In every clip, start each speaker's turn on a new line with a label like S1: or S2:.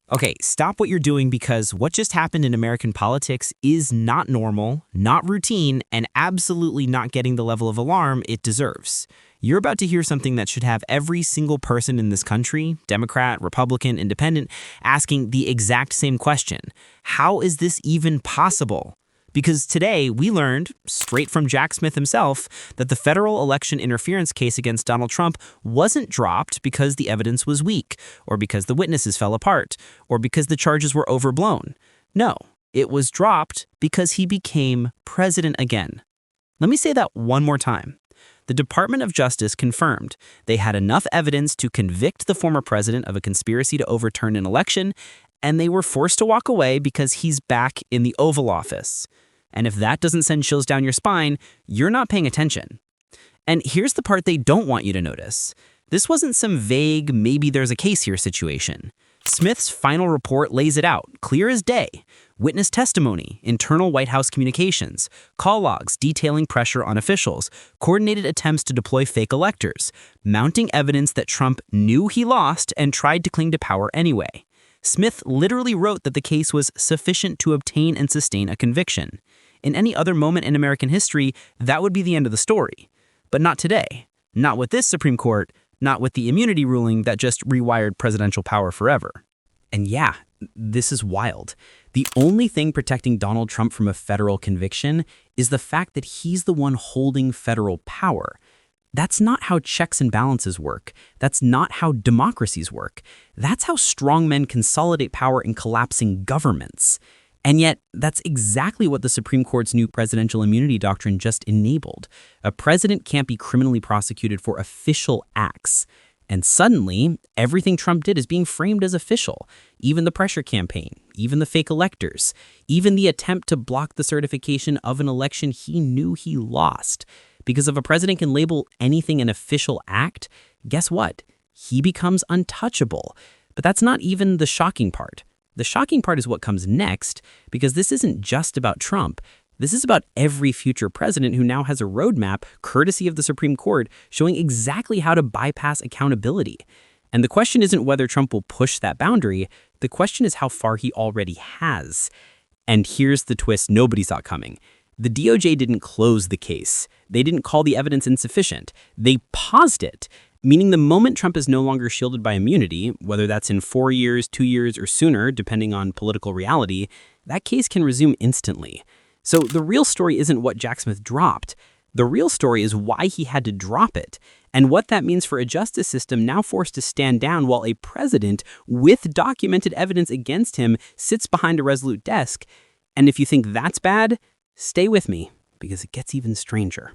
S1: Okay, stop what you're doing because what just happened in American politics is not normal, not routine, and absolutely not getting the level of alarm it deserves. You're about to hear something that should have every single person in this country, Democrat, Republican, Independent, asking the exact same question. How is this even possible? Because today we learned, straight from Jack Smith himself, that the federal election interference case against Donald Trump wasn't dropped because the evidence was weak, or because the witnesses fell apart, or because the charges were overblown. No, it was dropped because he became president again. Let me say that one more time. The Department of Justice confirmed they had enough evidence to convict the former president of a conspiracy to overturn an election, and they were forced to walk away because he's back in the Oval Office. And if that doesn't send chills down your spine, you're not paying attention. And here's the part they don't want you to notice. This wasn't some vague, maybe there's a case here situation. Smith's final report lays it out, clear as day. Witness testimony, internal White House communications, call logs detailing pressure on officials, coordinated attempts to deploy fake electors, mounting evidence that Trump knew he lost and tried to cling to power anyway. Smith literally wrote that the case was sufficient to obtain and sustain a conviction. In any other moment in American history, that would be the end of the story. But not today. Not with this Supreme Court, not with the immunity ruling that just rewired presidential power forever. And yeah, this is wild. The only thing protecting Donald Trump from a federal conviction is the fact that he's the one holding federal power. That's not how checks and balances work. That's not how democracies work. That's how strongmen consolidate power in collapsing governments. And yet, that's exactly what the Supreme Court's new presidential immunity doctrine just enabled. A president can't be criminally prosecuted for official acts. And suddenly, everything Trump did is being framed as official. Even the pressure campaign, even the fake electors, even the attempt to block the certification of an election he knew he lost. Because if a president can label anything an official act, guess what? He becomes untouchable. But that's not even the shocking part. The shocking part is what comes next, because this isn't just about Trump. This is about every future president who now has a roadmap, courtesy of the Supreme Court, showing exactly how to bypass accountability. And the question isn't whether Trump will push that boundary. The question is how far he already has. And here's the twist nobody saw coming. The DOJ didn't close the case. They didn't call the evidence insufficient. They paused it, meaning the moment Trump is no longer shielded by immunity, whether that's in 4 years, 2 years, or sooner, depending on political reality, that case can resume instantly. So the real story isn't what Jack Smith dropped. The real story is why he had to drop it, and what that means for a justice system now forced to stand down while a president with documented evidence against him sits behind a resolute desk. And if you think that's bad, stay with me, because it gets even stranger.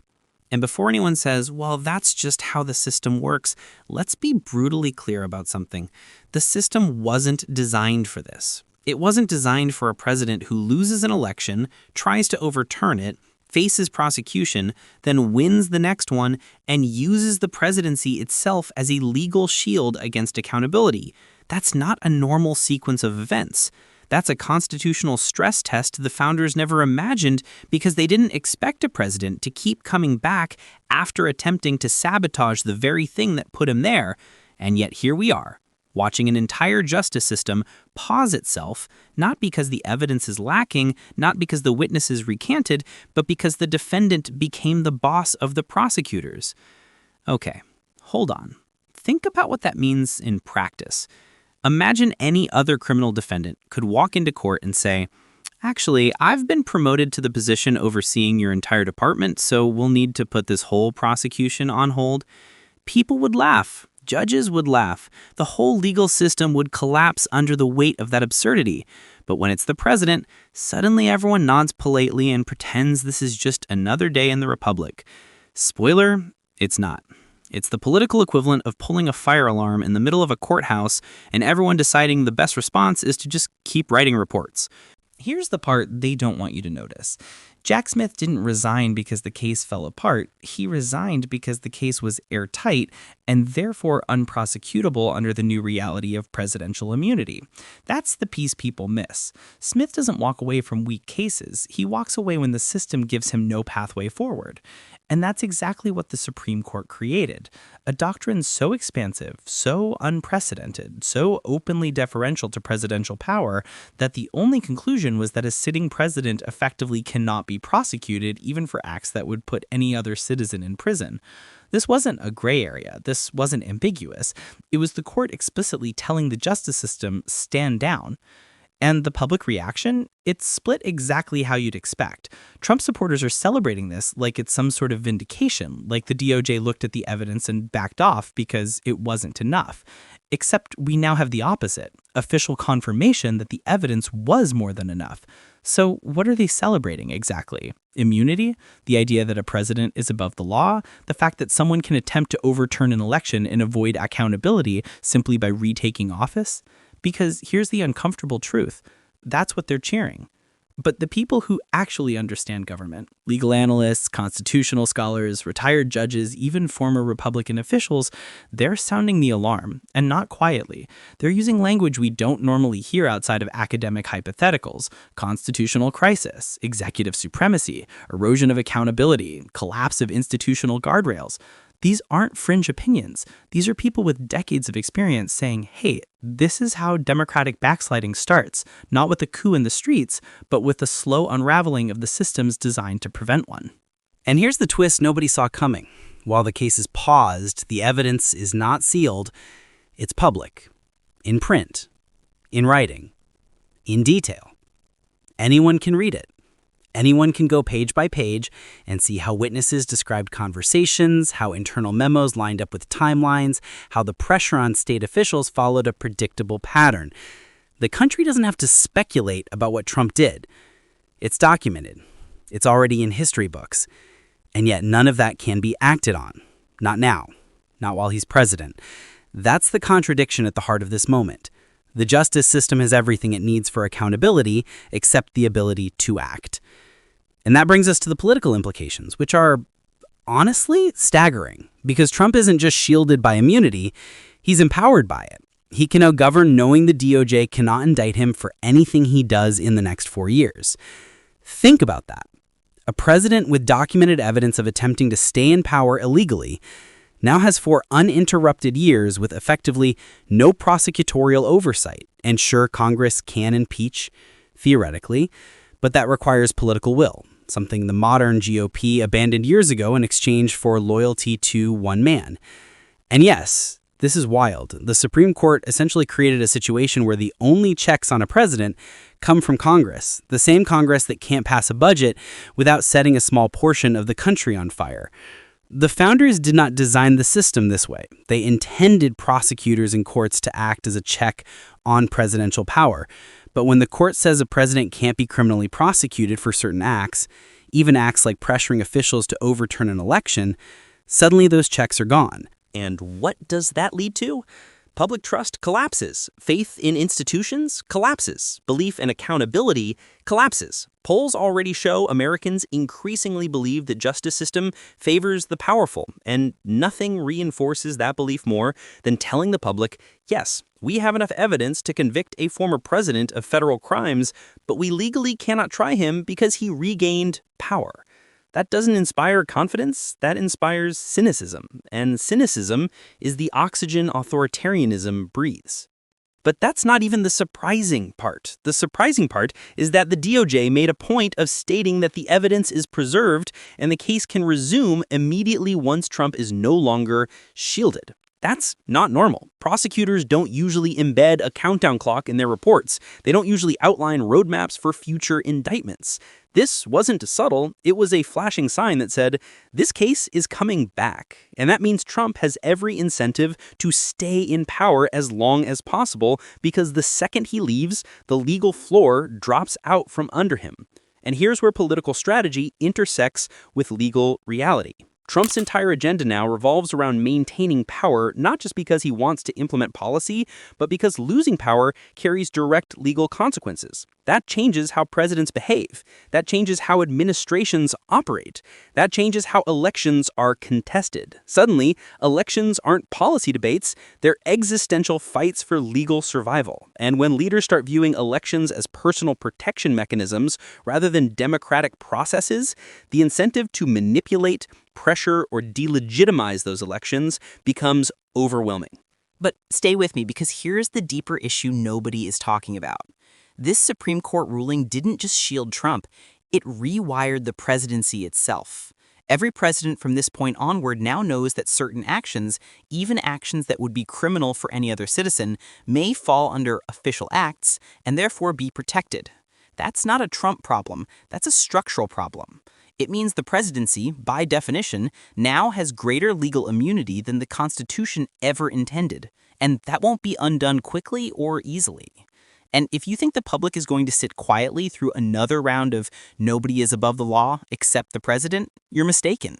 S1: And before anyone says, well, that's just how the system works, let's be brutally clear about something. The system wasn't designed for this. It wasn't designed for a president who loses an election, tries to overturn it, faces prosecution, then wins the next one, and uses the presidency itself as a legal shield against accountability. That's not a normal sequence of events. That's a constitutional stress test the founders never imagined because they didn't expect a president to keep coming back after attempting to sabotage the very thing that put him there. And yet here we are, watching an entire justice system pause itself, not because the evidence is lacking, not because the witnesses recanted, but because the defendant became the boss of the prosecutors. Okay, hold on. Think about what that means in practice. Imagine any other criminal defendant could walk into court and say, actually, I've been promoted to the position overseeing your entire department, so we'll need to put this whole prosecution on hold. People would laugh. Judges would laugh. The whole legal system would collapse under the weight of that absurdity. But when it's the president, suddenly everyone nods politely and pretends this is just another day in the Republic. Spoiler, it's not. It's the political equivalent of pulling a fire alarm in the middle of a courthouse and everyone deciding the best response is to just keep writing reports.
S2: Here's the part they don't want you to notice. Jack Smith didn't resign because the case fell apart. He resigned because the case was airtight, and therefore unprosecutable under the new reality of presidential immunity. That's the piece people miss. Smith doesn't walk away from weak cases. He walks away when the system gives him no pathway forward. And that's exactly what the Supreme Court created. A doctrine so expansive, so unprecedented, so openly deferential to presidential power that the only conclusion was that a sitting president effectively cannot be prosecuted even for acts that would put any other citizen in prison. This wasn't a gray area. This wasn't ambiguous. It was the court explicitly telling the justice system, stand down. And the public reaction? It's split exactly how you'd expect. Trump supporters are celebrating this like it's some sort of vindication, like the DOJ looked at the evidence and backed off because it wasn't enough. Except we now have the opposite, official confirmation that the evidence was more than enough. So what are they celebrating exactly? Immunity? The idea that a president is above the law? The fact that someone can attempt to overturn an election and avoid accountability simply by retaking office? Because here's the uncomfortable truth. That's what they're cheering. But the people who actually understand government, legal analysts, constitutional scholars, retired judges, even former Republican officials, they're sounding the alarm, and not quietly. They're using language we don't normally hear outside of academic hypotheticals: constitutional crisis, executive supremacy, erosion of accountability, collapse of institutional guardrails. These aren't fringe opinions. These are people with decades of experience saying, hey, this is how democratic backsliding starts, not with a coup in the streets, but with the slow unraveling of the systems designed to prevent one.
S3: And here's the twist nobody saw coming. While the case is paused, the evidence is not sealed. It's public, in print, in writing, in detail. Anyone can read it. Anyone can go page by page and see how witnesses described conversations, how internal memos lined up with timelines, how the pressure on state officials followed a predictable pattern. The country doesn't have to speculate about what Trump did. It's documented. It's already in history books. And yet none of that can be acted on. Not now. Not while he's president. That's the contradiction at the heart of this moment. The justice system has everything it needs for accountability except the ability to act. And that brings us to the political implications, which are honestly staggering, because Trump isn't just shielded by immunity, he's empowered by it. He can now govern knowing the DOJ cannot indict him for anything he does in the next 4 years. Think about that. A president with documented evidence of attempting to stay in power illegally now has 4 uninterrupted years with effectively no prosecutorial oversight. And sure, Congress can impeach, theoretically, but that requires political will, something the modern GOP abandoned years ago in exchange for loyalty to one man. And yes, this is wild. The Supreme Court essentially created a situation where the only checks on a president come from Congress, the same Congress that can't pass a budget without setting a small portion of the country on fire. The founders did not design the system this way. They intended prosecutors and courts to act as a check on presidential power. But when the court says a president can't be criminally prosecuted for certain acts, even acts like pressuring officials to overturn an election, suddenly those checks are gone.
S1: And what does that lead to? Public trust collapses. Faith in institutions collapses. Belief in accountability collapses. Polls already show Americans increasingly believe the justice system favors the powerful, and nothing reinforces that belief more than telling the public, yes, we have enough evidence to convict a former president of federal crimes, but we legally cannot try him because he regained power. That doesn't inspire confidence, that inspires cynicism. And cynicism is the oxygen authoritarianism breathes. But that's not even the surprising part. The surprising part is that the DOJ made a point of stating that the evidence is preserved and the case can resume immediately once Trump is no longer shielded. That's not normal. Prosecutors don't usually embed a countdown clock in their reports. They don't usually outline roadmaps for future indictments. This wasn't subtle. It was a flashing sign that said, this case is coming back. And that means Trump has every incentive to stay in power as long as possible, because the second he leaves, the legal floor drops out from under him. And here's where political strategy intersects with legal reality.
S3: Trump's entire agenda now revolves around maintaining power, not just because he wants to implement policy, but because losing power carries direct legal consequences. That changes how presidents behave. That changes how administrations operate. That changes how elections are contested. Suddenly, elections aren't policy debates, they're existential fights for legal survival. And when leaders start viewing elections as personal protection mechanisms rather than democratic processes, the incentive to manipulate, pressure, or delegitimize those elections becomes overwhelming.
S1: But stay with me, because here's the deeper issue nobody is talking about. This Supreme Court ruling didn't just shield Trump, it rewired the presidency itself. Every president from this point onward now knows that certain actions, even actions that would be criminal for any other citizen, may fall under official acts and therefore be protected. That's not a Trump problem, that's a structural problem. It means the presidency, by definition, now has greater legal immunity than the Constitution ever intended, and that won't be undone quickly or easily. And if you think the public is going to sit quietly through another round of nobody is above the law except the president, you're mistaken.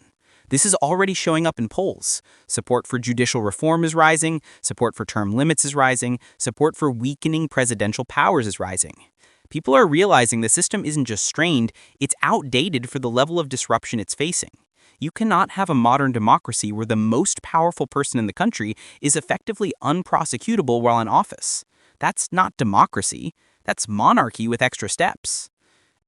S1: This is already showing up in polls. Support for judicial reform is rising, support for term limits is rising, support for weakening presidential powers is rising. People are realizing the system isn't just strained, it's outdated for the level of disruption it's facing. You cannot have a modern democracy where the most powerful person in the country is effectively unprosecutable while in office. That's not democracy, that's monarchy with extra steps.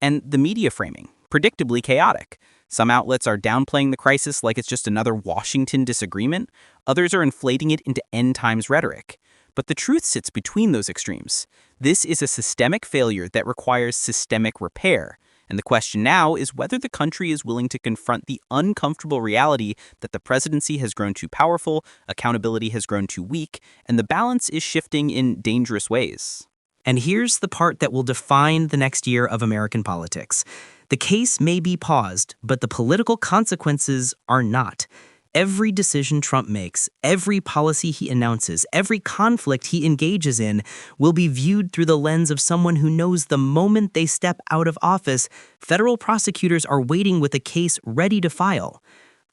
S1: And the media framing, predictably chaotic. Some outlets are downplaying the crisis like it's just another Washington disagreement, others are inflating it into end times rhetoric. But the truth sits between those extremes. This is a systemic failure that requires systemic repair. And the question now is whether the country is willing to confront the uncomfortable reality that the presidency has grown too powerful, accountability has grown too weak, and the balance is shifting in dangerous ways. And here's the part that will define the next year of American politics. The case may be paused, but the political consequences are not. Every decision Trump makes, every policy he announces, every conflict he engages in will be viewed through the lens of someone who knows the moment they step out of office, federal prosecutors are waiting with a case ready to file.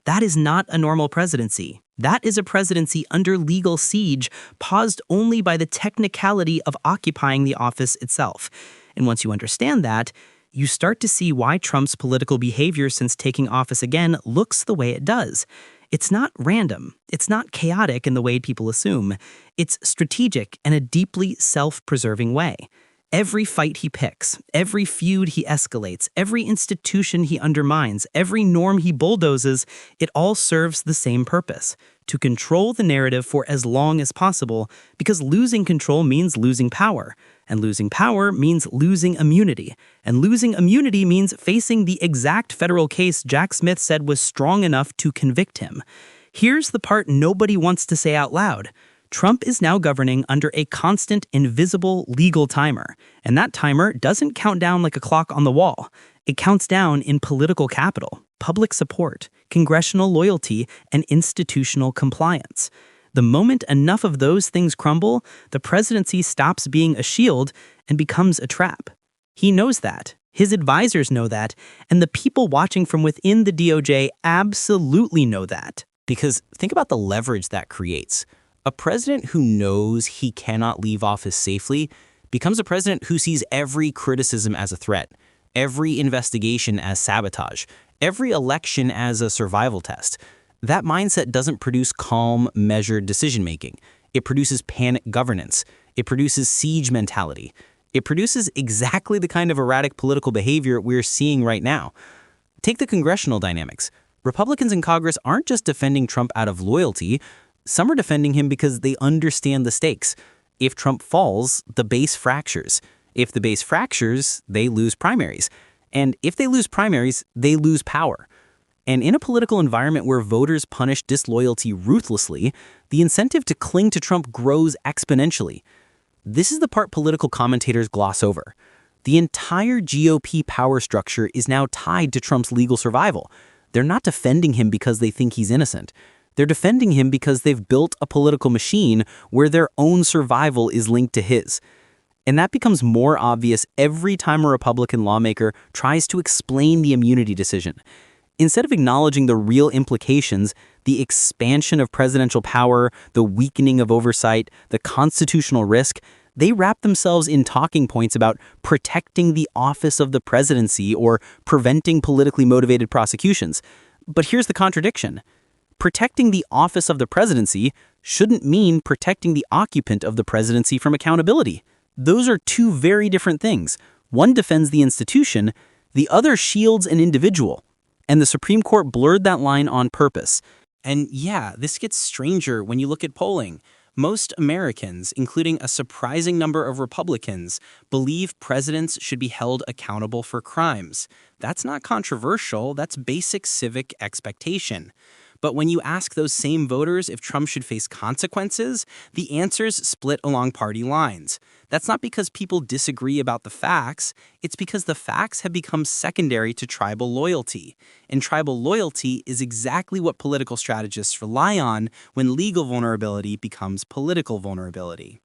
S1: That is not a normal presidency. That is a presidency under legal siege, paused only by the technicality of occupying the office itself. And once you understand that, you start to see why Trump's political behavior since taking office again looks the way it does. It's not random. It's not chaotic in the way people assume. It's strategic and a deeply self-preserving way. Every fight he picks, every feud he escalates, every institution he undermines, every norm he bulldozes, it all serves the same purpose: to control the narrative for as long as possible, because losing control means losing power, and losing power means losing immunity, and losing immunity means facing the exact federal case Jack Smith said was strong enough to convict him. Here's the part nobody wants to say out loud. Trump is now governing under a constant, invisible legal timer, and that timer doesn't count down like a clock on the wall. It counts down in political capital, public support, congressional loyalty, and institutional compliance. The moment enough of those things crumble, the presidency stops being a shield and becomes a trap. He knows that. His advisors know that, and the people watching from within the DOJ absolutely know that.
S3: Because think about the leverage that creates. A president who knows he cannot leave office safely becomes a president who sees every criticism as a threat, every investigation as sabotage, every election as a survival test. That mindset doesn't produce calm, measured decision-making. It produces panic governance. It produces siege mentality. It produces exactly the kind of erratic political behavior we're seeing right now. Take the congressional dynamics. Republicans in Congress aren't just defending Trump out of loyalty. Some are defending him because they understand the stakes. If Trump falls, the base fractures. If the base fractures, they lose primaries. And if they lose primaries, they lose power. And in a political environment where voters punish disloyalty ruthlessly, the incentive to cling to Trump grows exponentially. This is the part political commentators gloss over. The entire GOP power structure is now tied to Trump's legal survival. They're not defending him because they think he's innocent. They're defending him because they've built a political machine where their own survival is linked to his. And that becomes more obvious every time a Republican lawmaker tries to explain the immunity decision. Instead of acknowledging the real implications, the expansion of presidential power, the weakening of oversight, the constitutional risk, they wrap themselves in talking points about protecting the office of the presidency or preventing politically motivated prosecutions. But here's the contradiction. Protecting the office of the presidency shouldn't mean protecting the occupant of the presidency from accountability. Those are two very different things. One defends the institution, the other shields an individual. And the Supreme Court blurred that line on purpose.
S2: And yeah, this gets stranger when you look at polling. Most Americans, including a surprising number of Republicans, believe presidents should be held accountable for crimes. That's not controversial, that's basic civic expectation. But when you ask those same voters if Trump should face consequences, the answers split along party lines. That's not because people disagree about the facts, it's because the facts have become secondary to tribal loyalty. And tribal loyalty is exactly what political strategists rely on when legal vulnerability becomes political vulnerability.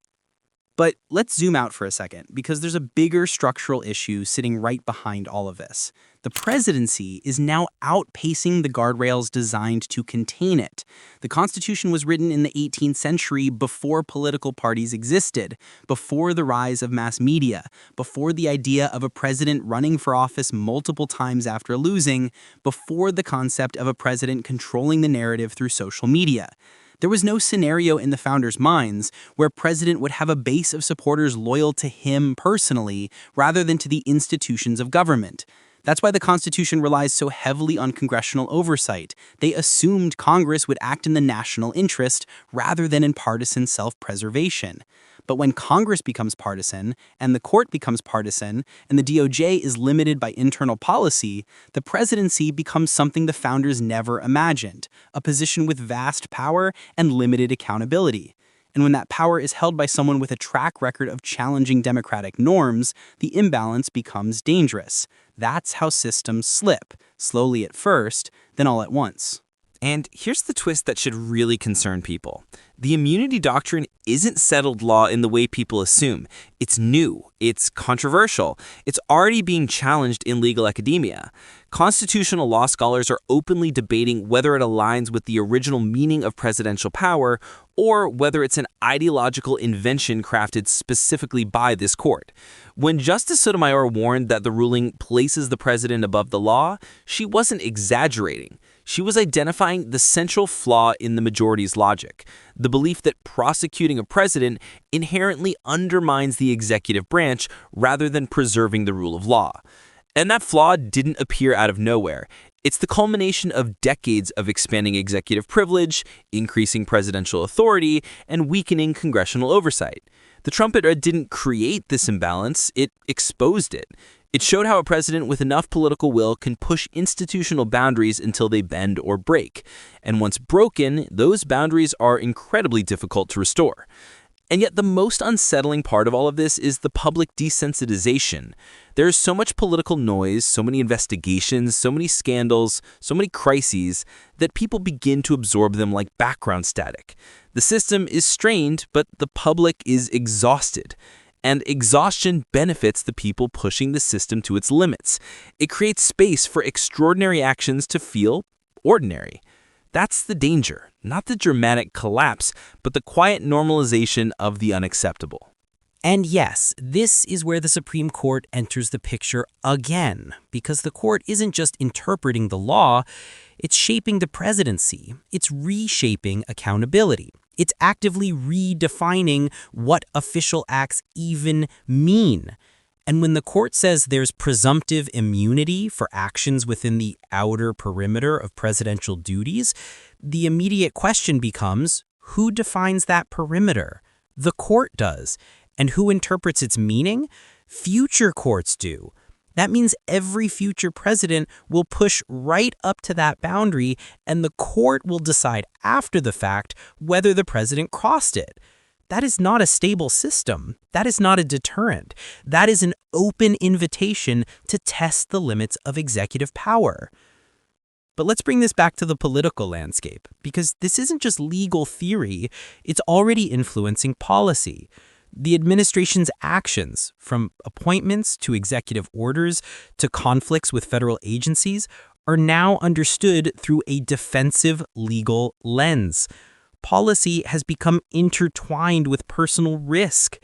S2: But let's zoom out for a second, because there's a bigger structural issue sitting right behind all of this. The presidency is now outpacing the guardrails designed to contain it. The Constitution was written in the 18th century before political parties existed, before the rise of mass media, before the idea of a president running for office multiple times after losing, before the concept of a president controlling the narrative through social media. There was no scenario in the founders' minds where a president would have a base of supporters loyal to him personally rather than to the institutions of government. That's why the Constitution relies so heavily on congressional oversight. They assumed Congress would act in the national interest rather than in partisan self-preservation. But when Congress becomes partisan, and the court becomes partisan, and the DOJ is limited by internal policy, the presidency becomes something the founders never imagined, a position with vast power and limited accountability. And when that power is held by someone with a track record of challenging democratic norms, the imbalance becomes dangerous. That's how systems slip, slowly at first, then all at once.
S4: And here's the twist that should really concern people. The immunity doctrine isn't settled law in the way people assume. It's new, it's controversial, it's already being challenged in legal academia. Constitutional law scholars are openly debating whether it aligns with the original meaning of presidential power or whether it's an ideological invention crafted specifically by this court. When Justice Sotomayor warned that the ruling places the president above the law, she wasn't exaggerating. She was identifying the central flaw in the majority's logic, the belief that prosecuting a president inherently undermines the executive branch rather than preserving the rule of law. And that flaw didn't appear out of nowhere. It's the culmination of decades of expanding executive privilege, increasing presidential authority, and weakening congressional oversight. The Trump era didn't create this imbalance, it exposed it. It showed how a president with enough political will can push institutional boundaries until they bend or break. And once broken, those boundaries are incredibly difficult to restore. And yet the most unsettling part of all of this is the public desensitization. There's so much political noise, so many investigations, so many scandals, so many crises, that people begin to absorb them like background static. The system is strained, but the public is exhausted. And exhaustion benefits the people pushing the system to its limits. It creates space for extraordinary actions to feel ordinary. That's the danger, not the dramatic collapse, but the quiet normalization of the unacceptable.
S1: And yes, this is where the Supreme Court enters the picture again, because the court isn't just interpreting the law, it's shaping the presidency, it's reshaping accountability. It's actively redefining what official acts even mean. And when the court says there's presumptive immunity for actions within the outer perimeter of presidential duties, the immediate question becomes, who defines that perimeter? The court does. And who interprets its meaning? Future courts do. That means every future president will push right up to that boundary, and the court will decide after the fact whether the president crossed it. That is not a stable system. That is not a deterrent. That is an open invitation to test the limits of executive power. But let's bring this back to the political landscape, because this isn't just legal theory, it's already influencing policy. The administration's actions, from appointments to executive orders to conflicts with federal agencies,
S2: are now understood through a defensive legal lens. Policy has become intertwined with personal risk.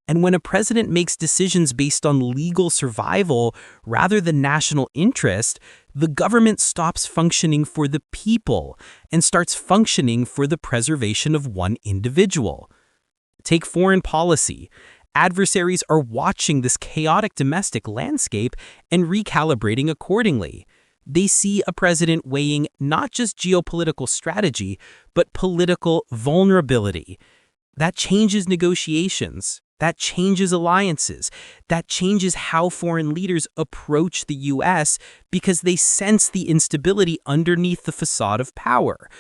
S2: And when a president makes decisions based on legal survival rather than national interest, the government stops functioning for the people and starts functioning for the preservation of one individual. Take foreign policy. Adversaries are watching this chaotic domestic landscape and recalibrating accordingly. They see a president weighing not just geopolitical strategy, but political vulnerability. That changes negotiations. That changes alliances. That changes how foreign leaders approach the U.S. because they sense the instability underneath the facade of power.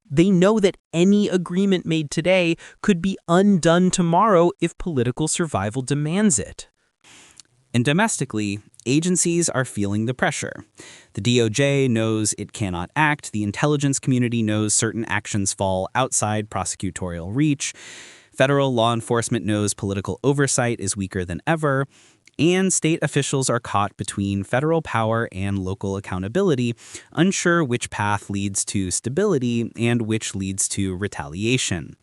S2: They know that any agreement made today could be undone tomorrow if political survival demands it.
S3: And domestically, agencies are feeling the pressure. The DOJ knows it cannot act. The intelligence community knows certain actions fall outside prosecutorial reach. Federal law enforcement knows political oversight is weaker than ever. And state officials are caught between federal power and local accountability, unsure which path leads to stability and which leads to retaliation.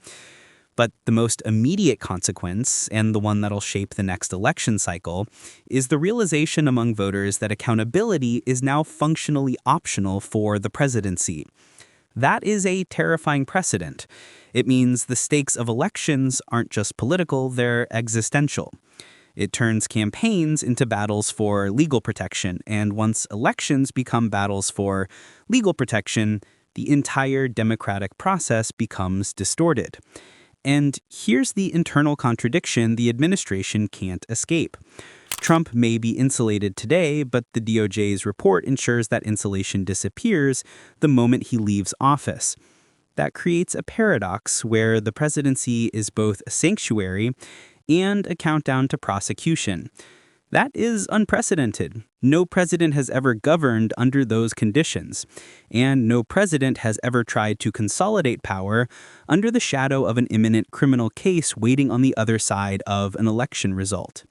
S3: But the most immediate consequence, and the one that'll shape the next election cycle, is the realization among voters that accountability is now functionally optional for the presidency. That is a terrifying precedent. It means the stakes of elections aren't just political, they're existential. It turns campaigns into battles for legal protection, and once elections become battles for legal protection, the entire democratic process becomes distorted. And here's the internal contradiction the administration can't escape. Trump may be insulated today, but the DOJ's report ensures that insulation disappears the moment he leaves office. That creates a paradox where the presidency is both a sanctuary and a countdown to prosecution. That is unprecedented. No president has ever governed under those conditions, and no president has ever tried to consolidate power under the shadow of an imminent criminal case waiting on the other side of an election result.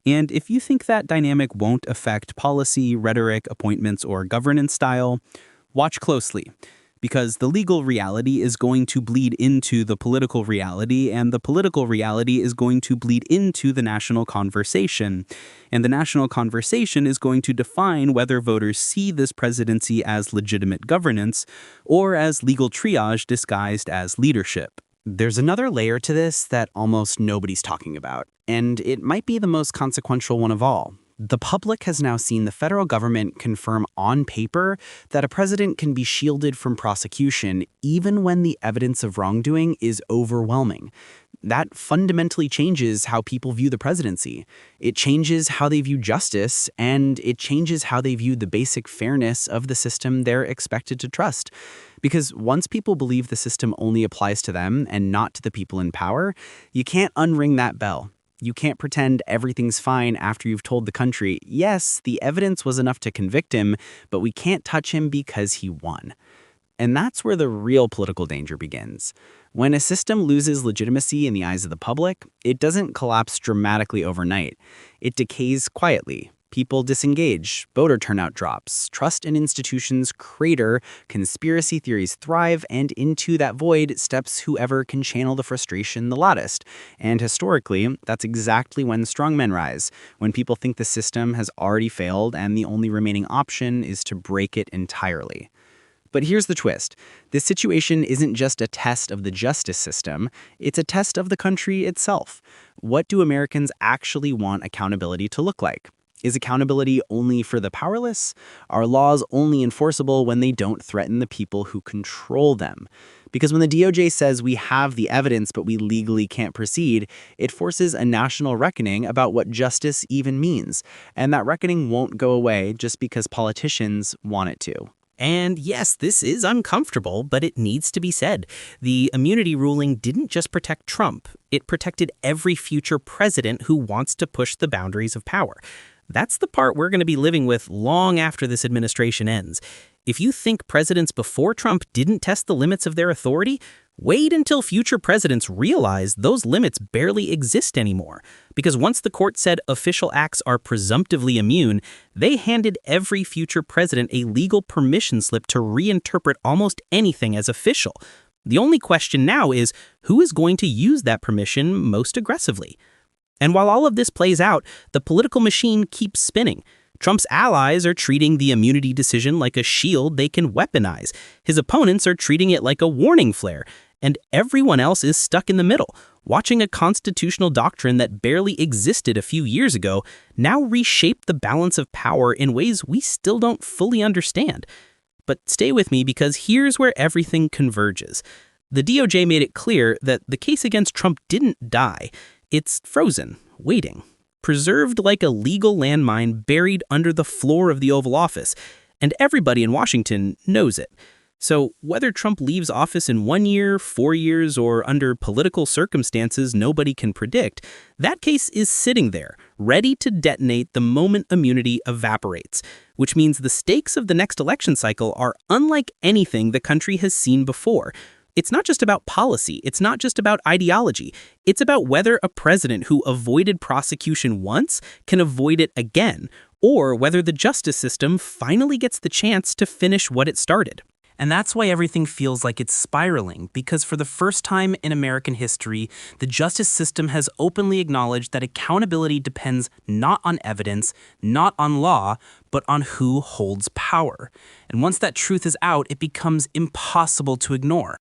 S3: And if you think that dynamic won't affect policy, rhetoric, appointments, or governance style, watch closely. Because the legal reality is going to bleed into the political reality, and the political reality is going to bleed into the national conversation. And the national conversation is going to define whether voters see this presidency as legitimate governance or as legal triage disguised as leadership.
S1: There's another layer to this that almost nobody's talking about, and it might be the most consequential one of all. The public has now seen the federal government confirm on paper that a president can be shielded from prosecution even when the evidence of wrongdoing is overwhelming. That fundamentally changes how people view the presidency. It changes how they view justice, and it changes how they view the basic fairness of the system they're expected to trust. Because once people believe the system only applies to them and not to the people in power, you can't unring that bell. You can't pretend everything's fine after you've told the country, yes, the evidence was enough to convict him, but we can't touch him because he won. And that's where the real political danger begins. When a system loses legitimacy in the eyes of the public, it doesn't collapse dramatically overnight. It decays quietly. People disengage, voter turnout drops, trust in institutions crater, conspiracy theories thrive, and into that void steps whoever can channel the frustration the loudest. And historically, that's exactly when strongmen rise, when people think the system has already failed and the only remaining option is to break it entirely. But here's the twist. This situation isn't just a test of the justice system, it's a test of the country itself. What do Americans actually want accountability to look like? Is accountability only for the powerless? Are laws only enforceable when they don't threaten the people who control them? Because when the DOJ says we have the evidence but we legally can't proceed, it forces a national reckoning about what justice even means. And that reckoning won't go away just because politicians want it to.
S2: And yes, this is uncomfortable, but it needs to be said. The immunity ruling didn't just protect Trump. It protected every future president who wants to push the boundaries of power. That's the part we're going to be living with long after this administration ends. If you think presidents before Trump didn't test the limits of their authority, Wait until future presidents realize those limits barely exist anymore, because once the court said official acts are presumptively immune, they handed every future president a legal permission slip to reinterpret almost anything as official. The only question now is who is going to use that permission most aggressively? And while all of this plays out, the political machine keeps spinning. Trump's allies are treating the immunity decision like a shield they can weaponize. His opponents are treating it like a warning flare. And everyone else is stuck in the middle, watching a constitutional doctrine that barely existed a few years ago now reshape the balance of power in ways we still don't fully understand. But stay with me, because here's where everything converges. The DOJ made it clear that the case against Trump didn't die. It's frozen, waiting, preserved like a legal landmine buried under the floor of the Oval Office. And everybody in Washington knows it. So whether Trump leaves office in 1 year, 4 years, or under political circumstances nobody can predict, that case is sitting there, ready to detonate the moment immunity evaporates, which means the stakes of the next election cycle are unlike anything the country has seen before. It's not just about policy, it's not just about ideology, it's about whether a president who avoided prosecution once can avoid it again, or whether the justice system finally gets the chance to finish what it started.
S1: And that's why everything feels like it's spiraling, because for the first time in American history, the justice system has openly acknowledged that accountability depends not on evidence, not on law, but on who holds power. And once that truth is out, it becomes impossible to ignore.